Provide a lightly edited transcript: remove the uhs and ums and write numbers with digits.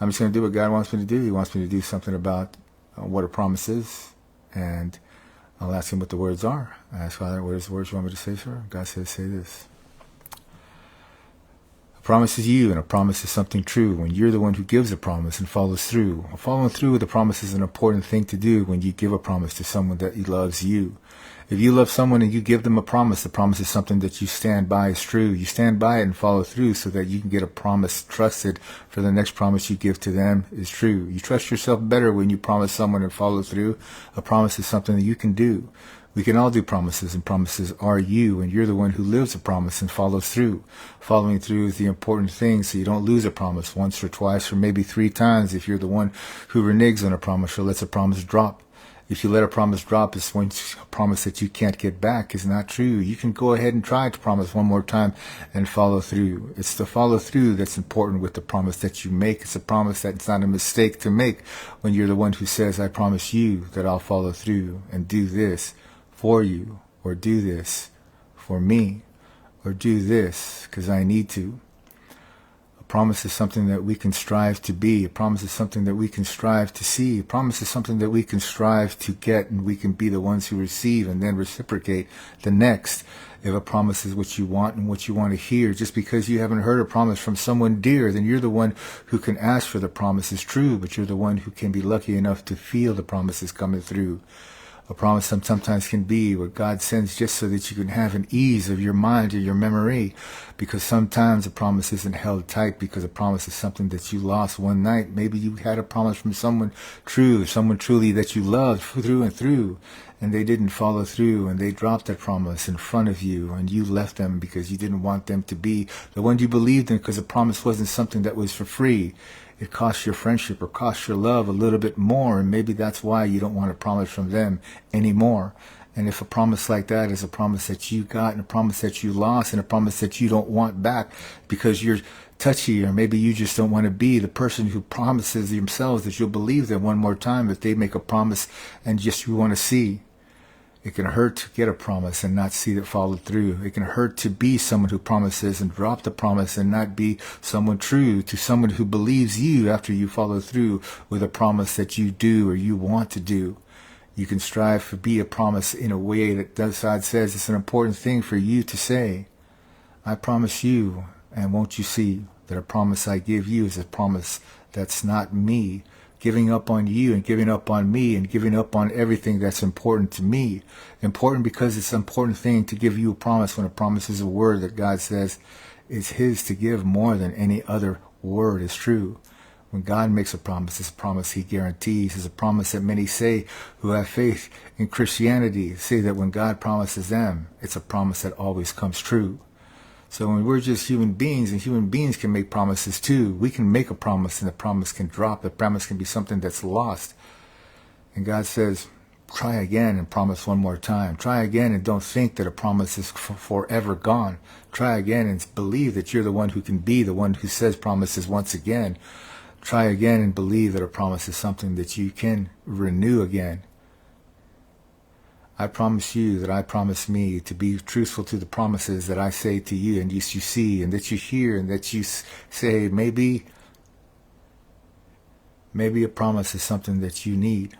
I'm just going to do what God wants me to do. He wants me to do something about what a promise is. And I'll ask him what the words are. I ask, Father, what is the words you want me to say, sir? God says, say this. A promise is you, and a promise is something true when you're the one who gives a promise and follows through. Following through with a promise is an important thing to do when you give a promise to someone that loves you. If you love someone and you give them a promise, the promise is something that you stand by is true. You stand by it and follow through so that you can get a promise trusted for the next promise you give to them is true. You trust yourself better when you promise someone and follow through. A promise is something that you can do. We can all do promises, and promises are you, and you're the one who lives a promise and follows through. Following through is the important thing so you don't lose a promise once or twice or maybe 3 times if you're the one who reneges on a promise or lets a promise drop. If you let a promise drop, it's one promise that you can't get back. Is not true. You can go ahead and try to promise one more time and follow through. It's the follow through that's important with the promise that you make. It's a promise that's not a mistake to make when you're the one who says, I promise you that I'll follow through and do this for you, or do this for me, or do this because I need to. A promise is something that we can strive to be. A promise is something that we can strive to see. A promise is something that we can strive to get, and we can be the ones who receive and then reciprocate the next. If a promise is what you want and what you want to hear, just because you haven't heard a promise from someone dear, then you're the one who can ask for the promise is true, but you're the one who can be lucky enough to feel the promises coming through. A promise sometimes can be what God sends just so that you can have an ease of your mind or your memory, because sometimes a promise isn't held tight because a promise is something that you lost one night. Maybe you had a promise from someone true, someone truly that you loved through and through, and they didn't follow through, and they dropped that promise in front of you, and you left them because you didn't want them to be the one you believed in, because a promise wasn't something that was for free. It costs your friendship or costs your love a little bit more, and maybe that's why you don't want a promise from them anymore. And if a promise like that is a promise that you got and a promise that you lost and a promise that you don't want back because you're touchy, or maybe you just don't want to be the person who promises themselves that you'll believe them one more time if they make a promise and just you want to see. It can hurt to get a promise and not see it followed through. It can hurt to be someone who promises and drop the promise and not be someone true to someone who believes you after you follow through with a promise that you do or you want to do. You can strive to be a promise in a way that God says it's an important thing for you to say. I promise you, and won't you see that a promise I give you is a promise that's not me giving up on you and giving up on me and giving up on everything that's important to me. Important because it's an important thing to give you a promise when a promise is a word that God says is his to give more than any other word is true. When God makes a promise, it's a promise he guarantees. It's a promise that many say who have faith in Christianity say that when God promises them, it's a promise that always comes true. So when we're just human beings, and human beings can make promises too, we can make a promise and the promise can drop. The promise can be something that's lost. And God says, try again and promise one more time. Try again and don't think that a promise is forever gone. Try again and believe that you're the one who can be the one who says promises once again. Try again and believe that a promise is something that you can renew again. I promise you that I promise me to be truthful to the promises that I say to you and you see and that you hear and that you say maybe a promise is something that you need.